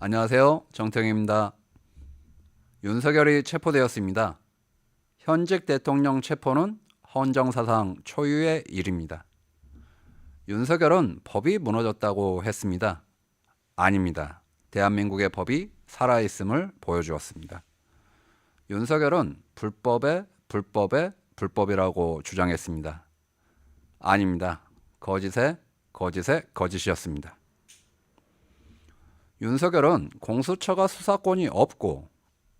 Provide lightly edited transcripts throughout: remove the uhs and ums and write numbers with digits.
안녕하세요. 정태웅입니다. 윤석열이 체포되었습니다. 현직 대통령 체포는 헌정사상 초유의 일입니다. 윤석열은 법이 무너졌다고 했습니다. 아닙니다. 대한민국의 법이 살아있음을 보여주었습니다. 윤석열은 불법에 불법이라고 주장했습니다. 아닙니다. 거짓에 거짓이었습니다. 윤석열은 공수처가 수사권이 없고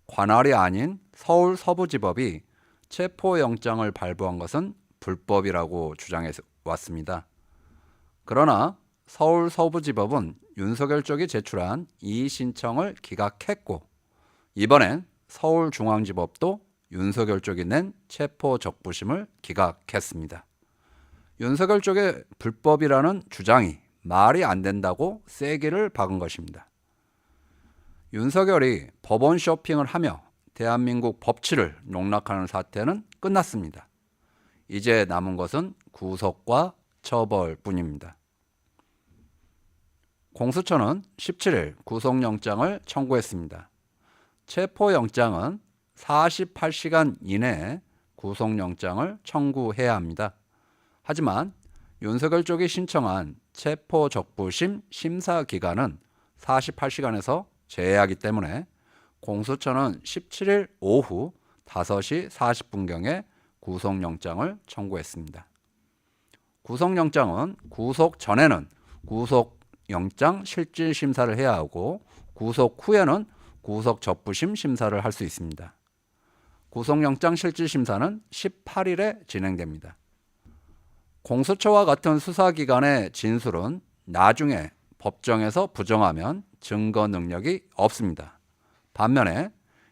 관할이 아닌 서울 서부지법이 체포영장을 발부한 것은 불법이라고 주장해 왔습니다. 그러나 서울 서부지법은 윤석열 쪽이 제출한 이의 신청을 기각했고, 이번엔 서울중앙지법도 윤석열 쪽이 낸 체포적부심을 기각했습니다. 윤석열 쪽의 불법이라는 주장이 말이 안 된다고 세기를 박은 것입니다. 윤석열이 법원 쇼핑을 하며 대한민국 법치를 농락하는 사태는 끝났습니다. 이제 남은 것은 구속과 처벌뿐입니다. 공수처는 17일 구속영장을 청구했습니다. 체포영장은 48시간 이내에 구속영장을 청구해야 합니다. 하지만 윤석열 쪽이 신청한 체포적부심 심사기간은 48시간에서 제외하기 때문에 공수처는 17일 오후 5시 40분경에 구속영장을 청구했습니다. 구속영장은 구속 전에는 구속영장 실질심사를 해야 하고, 구속 후에는 구속적부심 심사를 할 수 있습니다. 구속영장 실질심사는 18일에 진행됩니다. 공수처와 같은 수사기관의 진술은 나중에 법정에서 부정하면 증거 능력이 없습니다. 반면에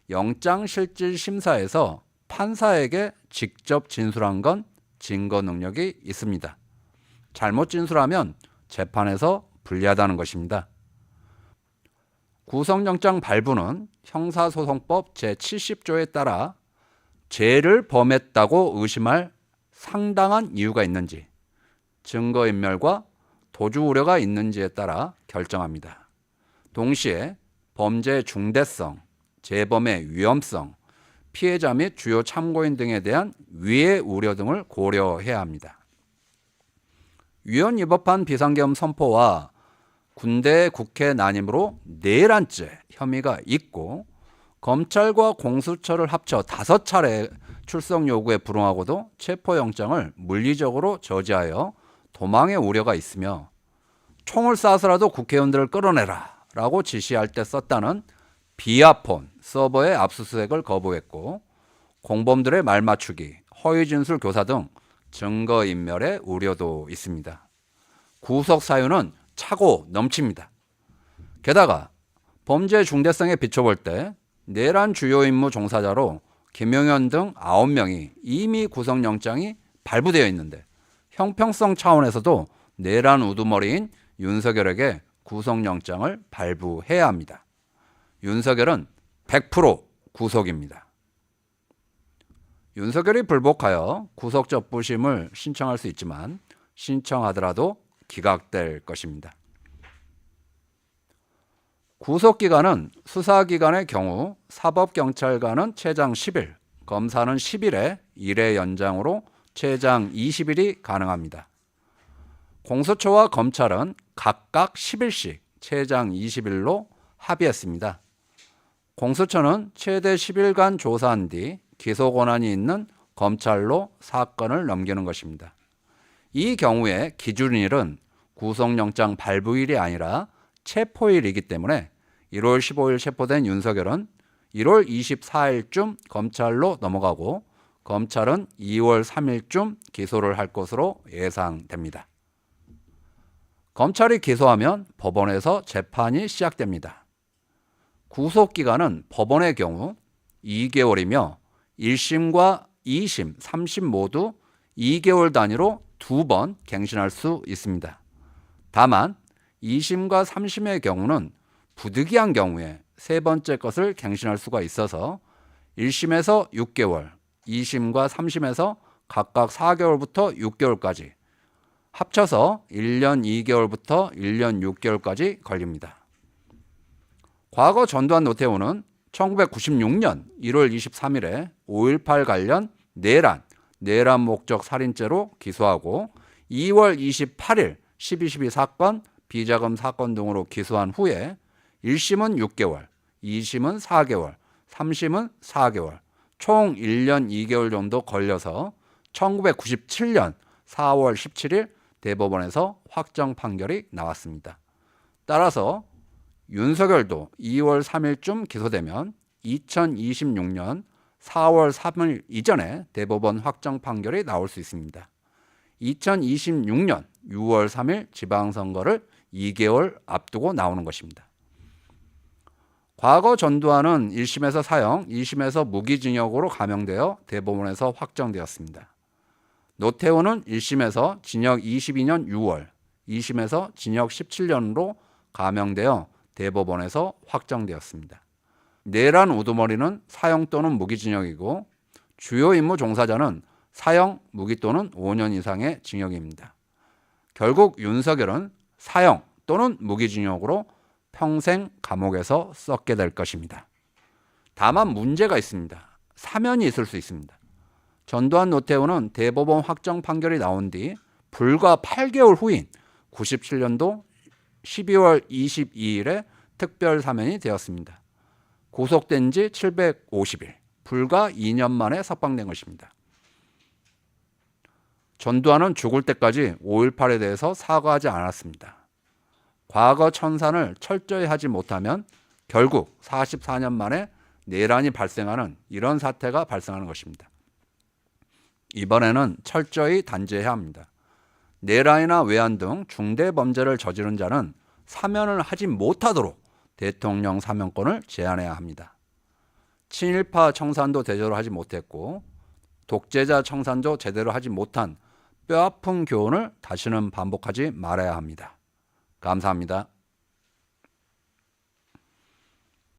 영장실질심사에서 판사에게 직접 진술한 건 증거 능력이 있습니다. 잘못 진술하면 재판에서 불리하다는 것입니다. 구속영장 발부는 형사소송법 제70조에 따라 죄를 범했다고 의심할 상당한 이유가 있는지, 증거인멸과 도주 우려가 있는지에 따라 결정합니다. 동시에 범죄의 중대성, 재범의 위험성, 피해자 및 주요 참고인 등에 대한 위해 우려 등을 고려해야 합니다. 위헌 위법한 비상계엄 선포와 군대 국회 난임으로 내란죄 혐의가 있고, 검찰과 공수처를 합쳐 5차례 출석 요구에 불응하고도 체포영장을 물리적으로 저지하여 도망의 우려가 있으며, 총을 쏴서라도 국회의원들을 끌어내라 라고 지시할 때 썼다는 비아폰 서버의 압수수색을 거부했고, 공범들의 말맞추기, 허위진술 교사 등 증거인멸의 우려도 있습니다. 구속 사유는 차고 넘칩니다. 게다가 범죄 중대성에 비춰볼 때 내란 주요 임무 종사자로 김용현 등 9명이 이미 구속영장이 발부되어 있는데, 형평성 차원에서도 내란 우두머리인 윤석열에게 구속영장을 발부해야 합니다. 윤석열은 100% 구속입니다. 윤석열이 불복하여 구속적부심을 신청할 수 있지만 신청하더라도 기각될 것입니다. 구속기간은 수사기관의 경우 사법경찰관은 최장 10일, 검사는 10일에 1회 연장으로 최장 20일이 가능합니다. 공수처와 검찰은 각각 10일씩 최장 20일로 합의했습니다. 공수처는 최대 10일간 조사한 뒤 기소 권한이 있는 검찰로 사건을 넘기는 것입니다. 이 경우에 기준일은 구속영장 발부일이 아니라 체포일이기 때문에 1월 15일 체포된 윤석열은 1월 24일쯤 검찰로 넘어가고, 검찰은 2월 3일쯤 기소를 할 것으로 예상됩니다. 검찰이 기소하면 법원에서 재판이 시작됩니다. 구속기간은 법원의 경우 2개월이며 1심과 2심, 3심 모두 2개월 단위로 2번 갱신할 수 있습니다. 다만 2심과 3심의 경우는 부득이한 경우에 세 번째 것을 갱신할 수가 있어서 1심에서 6개월, 2심과 3심에서 각각 4개월부터 6개월까지 합쳐서 1년 2개월부터 1년 6개월까지 걸립니다. 과거 전두환 노태우는 1996년 1월 23일에 5.18 관련 내란 목적 살인죄로 기소하고 2월 28일 12.12 사건, 비자금 사건 등으로 기소한 후에 1심은 6개월, 2심은 4개월, 3심은 4개월, 총 1년 2개월 정도 걸려서 1997년 4월 17일 대법원에서 확정 판결이 나왔습니다. 따라서 윤석열도 2월 3일쯤 기소되면 2026년 4월 3일 이전에 대법원 확정 판결이 나올 수 있습니다. 2026년 6월 3일 지방선거를 2개월 앞두고 나오는 것입니다. 과거 전두환은 1심에서 사형, 2심에서 무기징역으로 감형되어 대법원에서 확정되었습니다. 노태우는 1심에서 징역 22년 6월, 2심에서 징역 17년으로 감형되어 대법원에서 확정되었습니다. 내란 우두머리는 사형 또는 무기징역이고 주요 임무 종사자는 사형, 무기 또는 5년 이상의 징역입니다. 결국 윤석열은 사형 또는 무기징역으로 평생 감옥에서 썩게 될 것입니다. 다만 문제가 있습니다. 사면이 있을 수 있습니다. 전두환 노태우는 대법원 확정 판결이 나온 뒤 불과 8개월 후인 97년도 12월 22일에 특별 사면이 되었습니다. 구속된 지 750일, 불과 2년 만에 석방된 것입니다. 전두환은 죽을 때까지 5.18에 대해서 사과하지 않았습니다. 과거 청산을 철저히 하지 못하면 결국 44년 만에 내란이 발생하는 이런 사태가 발생하는 것입니다. 이번에는 철저히 단죄해야 합니다. 내란이나 외환 등 중대 범죄를 저지른 자는 사면을 하지 못하도록 대통령 사면권을 제한해야 합니다. 친일파 청산도 제대로 하지 못했고 독재자 청산도 제대로 하지 못한 뼈아픈 교훈을 다시는 반복하지 말아야 합니다. 감사합니다.